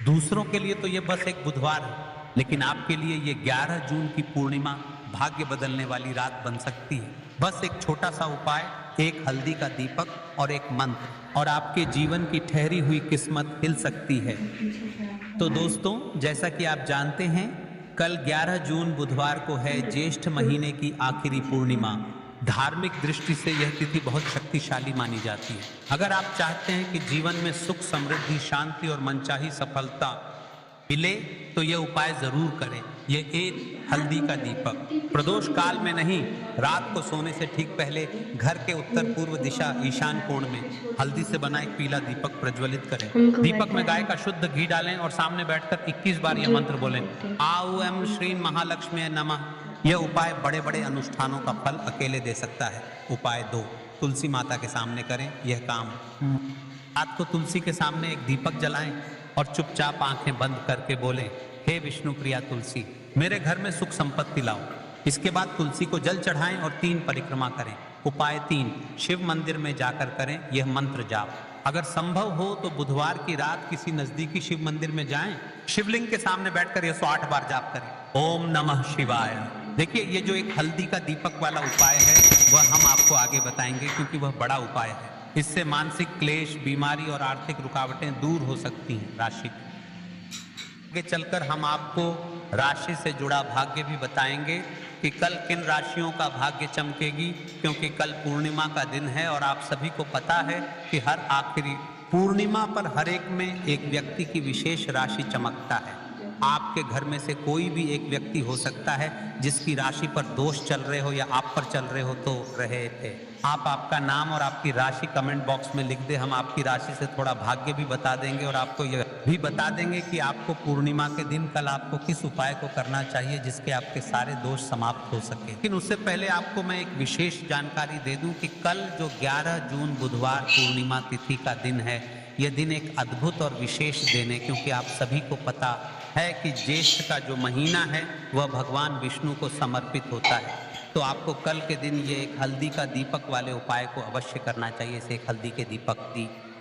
दूसरों के लिए तो ये बस एक बुधवार है, लेकिन आपके लिए ये 11 जून की पूर्णिमा भाग्य बदलने वाली रात बन सकती है। बस एक छोटा सा उपाय, एक हल्दी का दीपक और एक मंत्र, और आपके जीवन की ठहरी हुई किस्मत हिल सकती है। तो दोस्तों, जैसा कि आप जानते हैं, कल 11 जून बुधवार को है ज्येष्ठ महीने की आखिरी पूर्णिमा। धार्मिक दृष्टि से यह तिथि बहुत शक्तिशाली मानी जाती है। अगर आप चाहते हैं कि जीवन में सुख, समृद्धि, शांति और मनचाही सफलता मिले, तो यह उपाय जरूर करें। यह एक हल्दी का दीपक प्रदोष काल में नहीं, रात को सोने से ठीक पहले घर के उत्तर पूर्व दिशा ईशान कोण में हल्दी से बना एक पीला दीपक प्रज्वलित करें। दीपक में गाय का शुद्ध घी डालें और सामने बैठकर 21 बार यह मंत्र बोलें, आऊ एम श्री महालक्ष्मी नमः। यह उपाय बड़े बड़े अनुष्ठानों का फल अकेले दे सकता है। उपाय 2, तुलसी माता के सामने करें यह काम। रात को तुलसी के सामने एक दीपक जलाएं और चुपचाप आंखें बंद करके बोलें, हे विष्णु प्रिया तुलसी, मेरे घर में सुख संपत्ति लाओ। इसके बाद तुलसी को जल चढ़ाएं और 3 परिक्रमा करें। उपाय 3, शिव मंदिर में जाकर करें यह मंत्र जाप। अगर संभव हो तो बुधवार की रात किसी नजदीकी शिव मंदिर में जाएं, शिवलिंग के सामने बैठकर यह 108 बार जाप करें, ओम नमः शिवाय। देखिए, ये जो एक हल्दी का दीपक वाला उपाय है वह हम आपको आगे बताएंगे, क्योंकि वह बड़ा उपाय है। इससे मानसिक क्लेश, बीमारी और आर्थिक रुकावटें दूर हो सकती हैं। राशि आगे चलकर हम आपको राशि से जुड़ा भाग्य भी बताएंगे कि कल किन राशियों का भाग्य चमकेगी, क्योंकि कल पूर्णिमा का दिन है और आप सभी को पता है कि हर आखिरी पूर्णिमा पर हर एक में एक व्यक्ति की विशेष राशि चमकता है। आपके घर में से कोई भी एक व्यक्ति हो सकता है जिसकी राशि पर दोष चल रहे हो या आप पर चल रहे हो तो रहे थे। आप आपका नाम और आपकी राशि कमेंट बॉक्स में लिख दे। हम आपकी राशि से थोड़ा भाग्य भी बता देंगे और आपको यह भी बता देंगे कि आपको पूर्णिमा के दिन कल आपको किस उपाय को करना चाहिए जिसके आपके सारे दोष समाप्त हो सके। लेकिन उससे पहले आपको मैं एक विशेष जानकारी दे दूं कि कल जो 11 जून बुधवार पूर्णिमा तिथि का दिन है, यह दिन एक अद्भुत और विशेष दिन है, क्योंकि आप सभी को पता है कि ज्येष्ठ का जो महीना है वह भगवान विष्णु को समर्पित होता है। तो आपको कल के दिन ये एक हल्दी का दीपक वाले उपाय को अवश्य करना चाहिए। इसे एक हल्दी के दीपक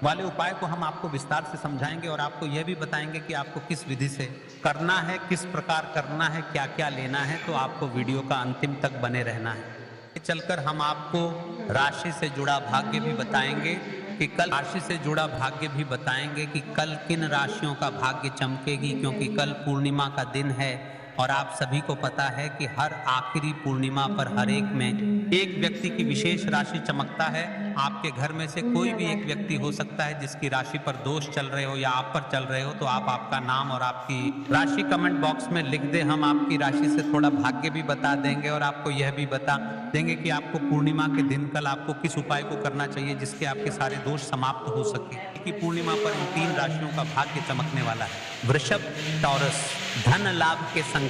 वाले उपाय को हम आपको विस्तार से समझाएंगे और आपको यह भी बताएंगे कि आपको किस विधि से करना है, किस प्रकार करना है, क्या क्या लेना है। तो आपको वीडियो का अंतिम तक बने रहना है। चलकर हम आपको राशि से जुड़ा भाग्य भी बताएंगे कि कल राशि से जुड़ा भाग्य भी बताएंगे कि कल किन राशियों का भाग्य चमकेगी, क्योंकि कल पूर्णिमा का दिन है और आप सभी को पता है कि हर आखिरी पूर्णिमा पर हर एक में एक व्यक्ति की विशेष राशि चमकता है। आपके घर में से कोई भी एक व्यक्ति हो सकता है जिसकी राशि पर दोष चल रहे हो या आप पर चल रहे हो। तो आप आपका नाम और आपकी राशि कमेंट बॉक्स में लिख दे। हम आपकी राशि से थोड़ा भाग्य भी बता देंगे और आपको यह भी बता देंगे कि आपको पूर्णिमा के दिन कल आपको किस उपाय को करना चाहिए जिसके आपके सारे दोष समाप्त हो सके। कि पूर्णिमा पर इन 3 राशियों का भाग्य चमकने वाला है। वृषभ, टॉरस, धन लाभ के संकेत।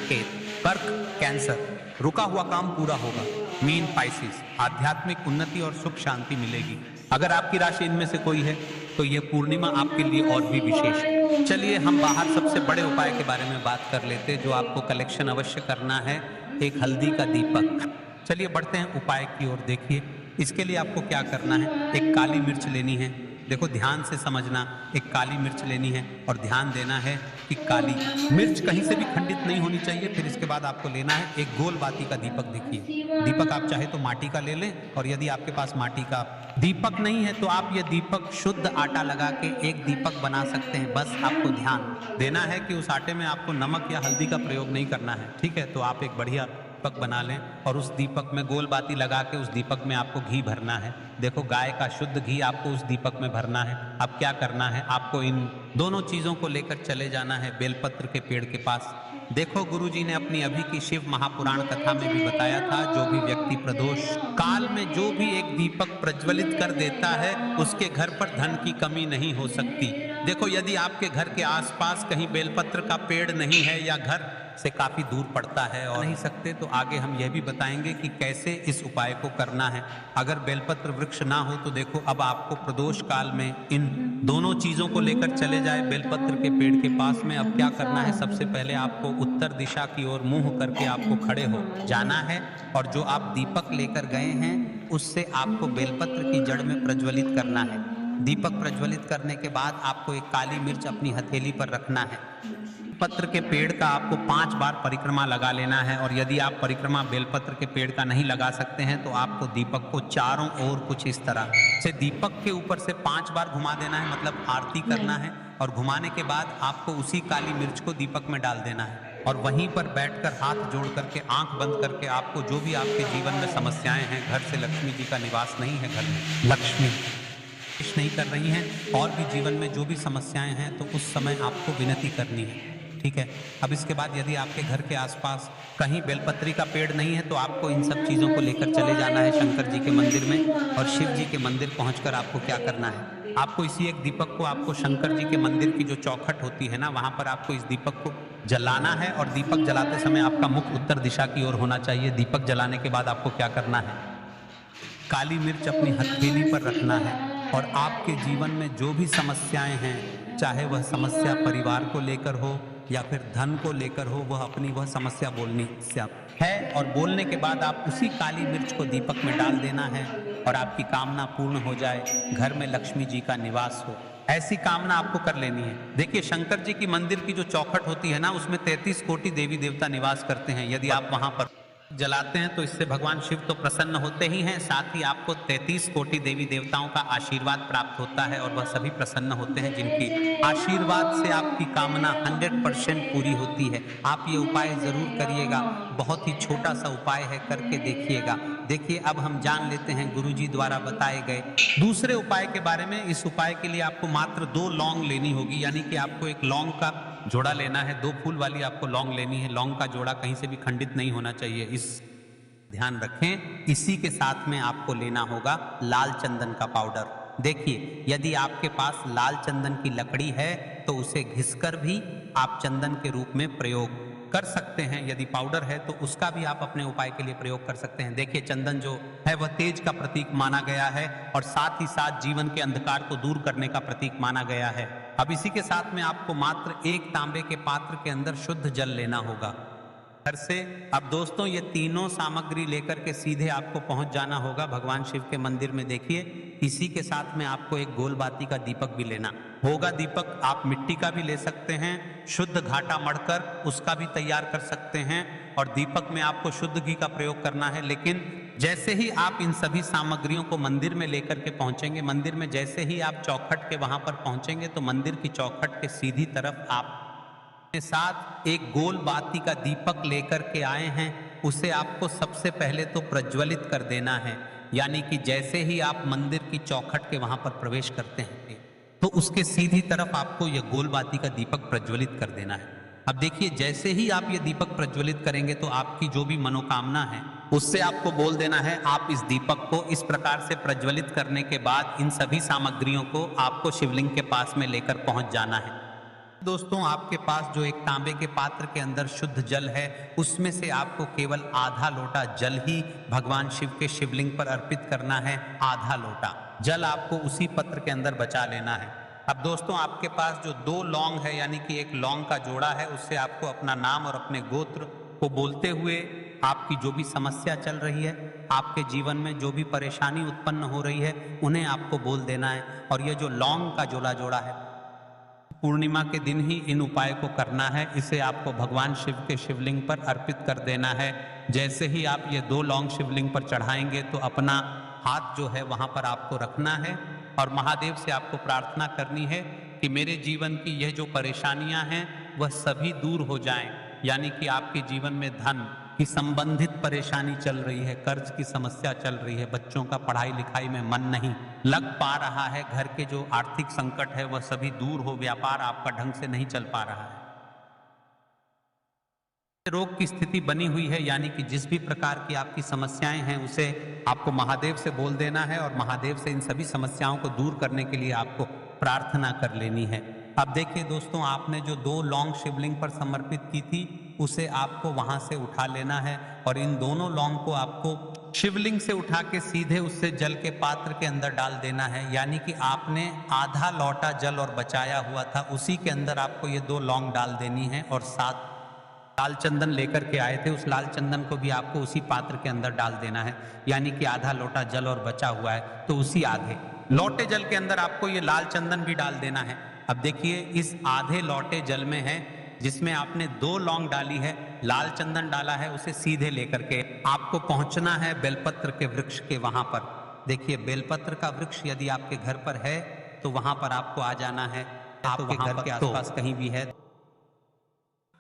कर्क, कैंसर, रुका हुआ काम पूरा होगा। मीन, पाइसिस, आध्यात्मिक उन्नति और सुख शांति मिलेगी। अगर आपकी राशि इनमें से कोई है तो यह पूर्णिमा आपके लिए और भी विशेष है। चलिए हम बाहर सबसे बड़े उपाय के बारे में बात कर लेते हैं जो आपको कलेक्शन अवश्य करना है, एक हल्दी का दीपक। चलिए बढ़ते हैं उपाय की ओर। देखिए, इसके लिए आपको क्या करना है। एक काली मिर्च लेनी है। देखो, ध्यान से समझना, एक काली मिर्च लेनी है और ध्यान देना है कि काली मिर्च कहीं से भी खंडित नहीं होनी चाहिए। फिर इसके बाद आपको लेना है एक गोल बाती का दीपक। देखिए, दीपक आप चाहे तो माटी का ले लें, और यदि आपके पास माटी का दीपक नहीं है तो आप ये दीपक शुद्ध आटा लगा के एक दीपक बना सकते हैं। बस आपको ध्यान देना है कि उस आटे में आपको नमक या हल्दी का प्रयोग नहीं करना है। ठीक है, तो आप एक बढ़िया दीपक बना लें और उस दीपक में गोल बाती लगा के उस दीपक में आपको घी भरना है। देखो, गाय का शुद्ध घी आपको उस दीपक में भरना है। अब क्या करना है, आपको इन दोनों चीजों को लेकर चले जाना है बेलपत्र के पेड़ के पास। देखो, गुरुजी ने अपनी अभी की शिव महापुराण कथा में भी बताया था, जो भी व्यक्ति प्रदोष काल में जो भी एक दीपक प्रज्वलित कर देता है उसके घर पर धन की कमी नहीं हो सकती। देखो, यदि आपके घर के आसपास कहीं बेलपत्र का पेड़ नहीं है या घर से काफी दूर पड़ता है और नहीं सकते, तो आगे हम यह भी बताएंगे कि कैसे इस उपाय को करना है। अगर बेलपत्र वृक्ष ना हो तो देखो, अब आपको प्रदोष काल में इन दोनों चीजों को लेकर चले जाए बेलपत्र के पेड़ के पास में। अब क्या करना है, सबसे पहले आपको उत्तर दिशा की ओर मुंह करके आपको खड़े हो जाना है और जो आप दीपक लेकर गए हैं उससे आपको बेलपत्र की जड़ में प्रज्वलित करना है। दीपक प्रज्वलित करने के बाद आपको एक काली मिर्च अपनी हथेली पर रखना है। पत्र के पेड़ का आपको 5 बार परिक्रमा लगा लेना है, और यदि आप परिक्रमा बेलपत्र के पेड़ का नहीं लगा सकते हैं तो आपको दीपक को चारों ओर कुछ इस तरह से दीपक के ऊपर से 5 बार घुमा देना है, मतलब आरती करना है। और घुमाने के बाद आपको उसी काली मिर्च को दीपक में डाल देना है, और वहीं पर बैठकर हाथ जोड़ करके आंख बंद करके आपको जो भी आपके जीवन में समस्याएं हैं, घर से लक्ष्मी जी का निवास नहीं है, घर में लक्ष्मी नहीं कर रही हैं, और भी जीवन में जो भी समस्याएं हैं, तो उस समय आपको विनती करनी है। ठीक है। अब इसके बाद यदि आपके घर के आसपास कहीं बेलपत्री का पेड़ नहीं है तो आपको इन सब चीज़ों को लेकर चले जाना है शंकर जी के मंदिर में, और शिव जी के मंदिर पहुंचकर आपको क्या करना है, आपको इसी एक दीपक को आपको शंकर जी के मंदिर की जो चौखट होती है ना, वहां पर आपको इस दीपक को जलाना है, और दीपक जलाते समय आपका मुख उत्तर दिशा की ओर होना चाहिए। दीपक जलाने के बाद आपको क्या करना है, काली मिर्च अपनी हथेली पर रखना है, और आपके जीवन में जो भी समस्याएं हैं, चाहे वह समस्या परिवार को लेकर हो या फिर धन को लेकर हो, वह समस्या बोलनी है, और बोलने के बाद आप उसी काली मिर्च को दीपक में डाल देना है, और आपकी कामना पूर्ण हो जाए, घर में लक्ष्मी जी का निवास हो, ऐसी कामना आपको कर लेनी है। देखिए, शंकर जी की मंदिर की जो चौखट होती है ना, उसमें 33 कोटि देवी देवता निवास करते हैं। यदि आप वहां पर जलाते हैं तो इससे भगवान शिव तो प्रसन्न होते ही हैं, साथ ही आपको 33 कोटि देवी देवताओं का आशीर्वाद प्राप्त होता है, और वह सभी प्रसन्न होते हैं जिनकी आशीर्वाद से आपकी कामना 100% पूरी होती है। आप ये उपाय जरूर करिएगा, बहुत ही छोटा सा उपाय है, करके देखिएगा। देखिए, अब हम जान लेते हैं गुरुजी द्वारा बताए गए दूसरे उपाय के बारे में। इस उपाय के लिए आपको मात्र 2 लौंग लेनी होगी, यानी कि आपको एक लौंग का जोड़ा लेना है, 2 फूल वाली आपको लौंग लेनी है। लौंग का जोड़ा कहीं से भी खंडित नहीं होना चाहिए, इस ध्यान रखें। इसी के साथ में आपको लेना होगा लाल चंदन का पाउडर। देखिए, यदि आपके पास लाल चंदन की लकड़ी है तो उसे घिसकर भी आप चंदन के रूप में प्रयोग कर सकते हैं। यदि पाउडर है तो उसका भी आप अपने उपाय के लिए प्रयोग कर सकते हैं। देखिए, चंदन जो है वह तेज का प्रतीक माना गया है, और साथ ही साथ जीवन के अंधकार को दूर करने का प्रतीक माना गया है। अब इसी के साथ में आपको मात्र 1 तांबे के पात्र के अंदर शुद्ध जल लेना होगा घर से। अब दोस्तों, ये तीनों सामग्री लेकर के सीधे आपको पहुंच जाना होगा भगवान शिव के मंदिर में। देखिए, इसी के साथ में आपको एक गोल बाती का दीपक भी लेना होगा। दीपक आप मिट्टी का भी ले सकते हैं, शुद्ध घाटा मढ़कर उसका भी तैयार कर सकते हैं, और दीपक में आपको शुद्ध घी का प्रयोग करना है। लेकिन जैसे ही आप इन सभी सामग्रियों को मंदिर में लेकर के पहुंचेंगे, मंदिर में जैसे ही आप चौखट के वहां पर पहुंचेंगे, तो मंदिर की चौखट के सीधी तरफ आप के साथ एक गोल बाती का दीपक लेकर के आए हैं, उसे आपको सबसे पहले तो प्रज्वलित कर देना है। यानी कि जैसे ही आप मंदिर की चौखट के वहां पर प्रवेश करते हैं तो उसके सीधी तरफ आपको यह गोल बाती का दीपक प्रज्वलित कर देना है। अब देखिए, जैसे ही आप ये दीपक प्रज्वलित करेंगे तो आपकी जो भी मनोकामना है उससे आपको बोल देना है। आप इस दीपक को इस प्रकार से प्रज्वलित करने के बाद इन सभी सामग्रियों को आपको शिवलिंग के पास में लेकर पहुंच जाना है। दोस्तों, आपके पास जो एक तांबे के पात्र के अंदर शुद्ध जल है, उसमें से आपको केवल आधा लोटा जल ही भगवान शिव के शिवलिंग पर अर्पित करना है। आधा लोटा जल आपको उसी पत्र के अंदर बचा लेना है। अब दोस्तों, आपके पास जो 2 लौंग है, यानी कि एक लौंग का जोड़ा है, उससे आपको अपना नाम और अपने गोत्र को बोलते हुए आपकी जो भी समस्या चल रही है, आपके जीवन में जो भी परेशानी उत्पन्न हो रही है, उन्हें आपको बोल देना है। और ये जो लौंग का जोड़ा है, पूर्णिमा के दिन ही इन उपाय को करना है। इसे आपको भगवान शिव के शिवलिंग पर अर्पित कर देना है। जैसे ही आप ये 2 लौंग शिवलिंग पर चढ़ाएंगे तो अपना हाथ जो है वहां पर आपको रखना है, और महादेव से आपको प्रार्थना करनी है कि मेरे जीवन की यह जो परेशानियां हैं वह सभी दूर हो जाएं। यानी कि आपके जीवन में धन की संबंधित परेशानी चल रही है, कर्ज की समस्या चल रही है, बच्चों का पढ़ाई लिखाई में मन नहीं लग पा रहा है, घर के जो आर्थिक संकट है वह सभी दूर हो, व्यापार आपका ढंग से नहीं चल पा रहा है, रोग की स्थिति बनी हुई है, यानी कि जिस भी प्रकार की आपकी समस्याएं हैं उसे आपको महादेव से बोल देना है, और महादेव से इन सभी समस्याओं को दूर करने के लिए आपको प्रार्थना कर लेनी है। अब देखिए दोस्तों, आपने जो 2 लौंग शिवलिंग पर समर्पित की थी, उसे आपको वहां से उठा लेना है, और इन दोनों लौंग को आपको शिवलिंग से उठा के सीधे उससे जल के पात्र के अंदर डाल देना है। यानी कि आपने आधा लोटा जल और बचाया हुआ था, उसी के अंदर आपको ये 2 लौंग डाल देनी है, और 7 लाल चंदन लेकर के आए थे, उस लाल चंदन को भी आपको उसी पात्र के अंदर डाल देना है। यानी कि आधा लोटा जल और बचा हुआ है तो उसी आधे लौटे जल के अंदर आपको ये लाल चंदन भी डाल देना है। अब देखिए इस आधे लौटे जल में है, जिसमें आपने 2 लौंग डाली है, लाल चंदन डाला है, उसे सीधे लेकर के आपको पहुंचना है बेलपत्र के वृक्ष के वहां पर। देखिए बेलपत्र का वृक्ष यदि आपके घर पर है तो वहां पर आपको आ जाना है। आपके घर के आसपास कहीं भी है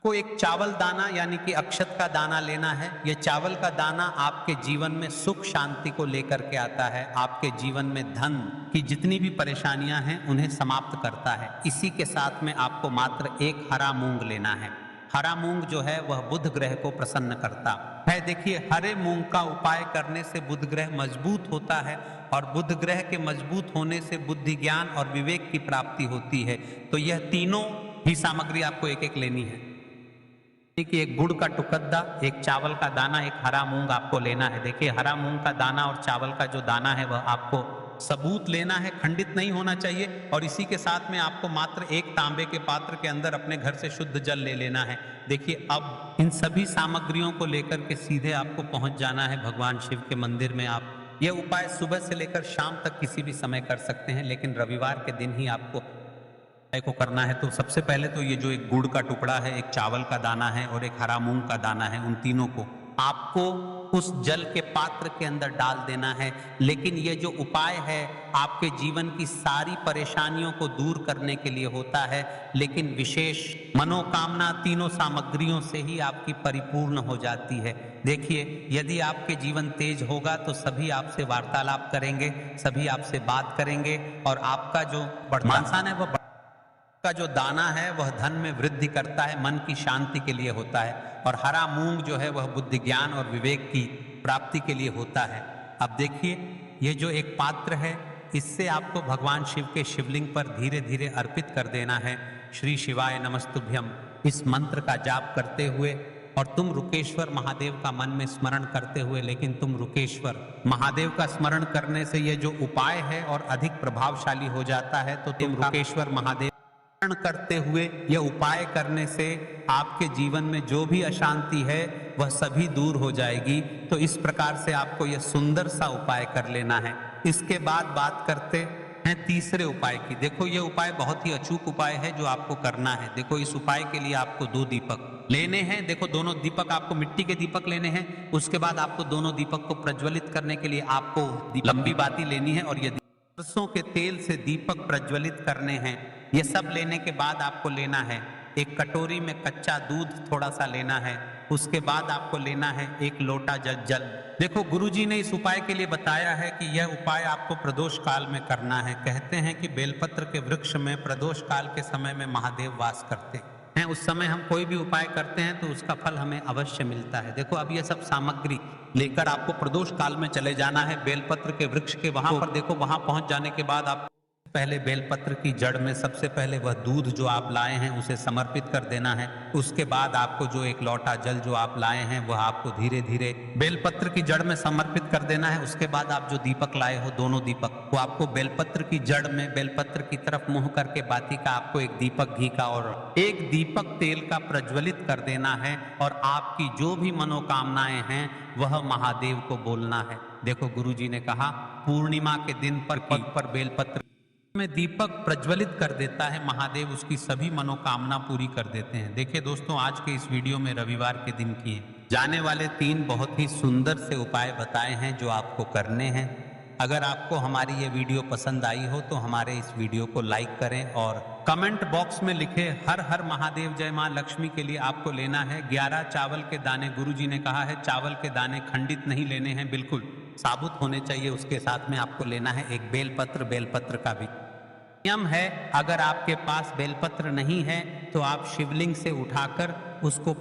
को एक चावल दाना यानी कि अक्षत का दाना लेना है। यह चावल का दाना आपके जीवन में सुख शांति को लेकर के आता है, आपके जीवन में धन की जितनी भी परेशानियां हैं उन्हें समाप्त करता है। इसी के साथ में आपको मात्र एक हरा मूंग लेना है। हरा मूंग जो है वह बुध ग्रह को प्रसन्न करता है। देखिए हरे मूंग का उपाय करने से बुध ग्रह मजबूत होता है और बुध ग्रह के मजबूत होने से बुद्धि ज्ञान और विवेक की प्राप्ति होती है। तो यह तीनों ही सामग्री आपको एक एक लेनी है कि एक गुड़ का टुकड़ा, एक चावल का दाना, एक हरा मूंग आपको लेना है। देखिए हरा मूंग का दाना और चावल का जो दाना है वह आपको सबूत लेना है, खंडित नहीं होना चाहिए। और इसी के साथ में आपको मात्र एक तांबे के पात्र के अंदर अपने घर से शुद्ध जल ले लेना है। देखिए अब इन सभी सामग्रियों को लेकर के सीधे आपको पहुंच जाना है भगवान शिव के मंदिर में। आप यह उपाय सुबह से लेकर शाम तक किसी भी समय कर सकते हैं, लेकिन रविवार के दिन ही आपको को करना है। तो सबसे पहले तो ये जो एक गुड़ का टुकड़ा है, एक चावल का दाना है और एक हरा मूंग का दाना है, उन तीनों को आपको उस जल के पात्र के अंदर डाल देना है। लेकिन ये जो उपाय है आपके जीवन की सारी परेशानियों को दूर करने के लिए होता है, लेकिन विशेष मनोकामना तीनों सामग्रियों से ही आपकी परिपूर्ण हो जाती है। देखिए यदि आपके जीवन तेज होगा तो सभी आपसे वार्तालाप करेंगे, सभी आपसे बात करेंगे और आपका जो बढ़मान है वह का जो दाना है वह धन में वृद्धि करता है, मन की शांति के लिए होता है। और हरा मूंग जो है वह बुद्धि ज्ञान और विवेक की प्राप्ति के लिए होता है। अब देखिए ये जो एक पात्र है इससे आपको भगवान शिव के शिवलिंग पर धीरे धीरे अर्पित कर देना है। श्री शिवाय नमस्तुभ्यम इस मंत्र का जाप करते हुए और तुम रुकेश्वर महादेव का मन में स्मरण करते हुए, लेकिन तुम रुकेश्वर महादेव का स्मरण करने से ये जो उपाय है और अधिक प्रभावशाली हो जाता है। तो तुम रुकेश्वर महादेव करते हुए यह उपाय करने से आपके जीवन में जो भी अशांति है वह सभी दूर हो जाएगी। तो इस प्रकार से आपको यह सुंदर सा उपाय कर लेना है। इसके बाद बात करते हैं तीसरे उपाय की। देखो ये उपाय बहुत ही अचूक उपाय है जो आपको करना है। देखो इस उपाय के लिए आपको 2 दीपक लेने हैं। देखो दोनों दीपक आपको मिट्टी के दीपक लेने हैं। उसके बाद आपको दोनों दीपक को प्रज्वलित करने के लिए आपको लंबी बाती लेनी है और यदि सरसों के तेल से दीपक प्रज्वलित करने हैं। ये सब लेने के बाद आपको लेना है एक कटोरी में कच्चा दूध थोड़ा सा लेना है। उसके बाद आपको लेना है 1 लोटा जल। देखो गुरुजी ने इस उपाय के लिए बताया है कि यह उपाय आपको प्रदोष काल में करना है। कहते हैं कि बेलपत्र के वृक्ष में प्रदोष काल के समय में महादेव वास करते हैं। उस समय हम कोई भी उपाय करते हैं तो उसका फल हमें अवश्य मिलता है। देखो अब ये सब सामग्री लेकर आपको प्रदोष काल में चले जाना है बेलपत्र के वृक्ष के वहां पर। देखो वहां पहुंच जाने के बाद आप पहले बेलपत्र की जड़ में सबसे पहले वह दूध जो आप लाए हैं उसे समर्पित कर देना है। उसके बाद आपको जो 1 लोटा जल जो आप लाए हैं वह आपको धीरे धीरे बेलपत्र की जड़ में समर्पित कर देना है। उसके बाद आप जो दीपक लाए हो दोनों दीपक वो आपको बेलपत्र की जड़ में बेलपत्र की तरफ मुंह करके बाती का आपको 1 दीपक घी का और 1 दीपक तेल का प्रज्वलित कर देना है। और आपकी जो भी मनोकामनाएं हैं वह महादेव को बोलना है। देखो गुरुजी ने कहा पूर्णिमा के दिन पर बेलपत्र में दीपक प्रज्वलित कर देता है महादेव, उसकी सभी मनोकामना पूरी कर देते हैं। देखिए दोस्तों आज के इस वीडियो में रविवार के दिन किए जाने वाले 3 बहुत ही सुंदर से उपाय बताए हैं जो आपको करने हैं। अगर आपको हमारी ये वीडियो पसंद आई हो तो हमारे इस वीडियो को लाइक करें और कमेंट बॉक्स में लिखे हर हर महादेव जय मां लक्ष्मी के लिए आपको लेना है 11 चावल के दाने। गुरुजी ने कहा है चावल के दाने खंडित नहीं लेने हैं, बिल्कुल साबुत होने चाहिए। उसके साथ में आपको लेना है 1 बेलपत्र का भी नियम है। अगर आपके पास बेलपत्र नहीं है तो आप शिवलिंग से उठाकर उसको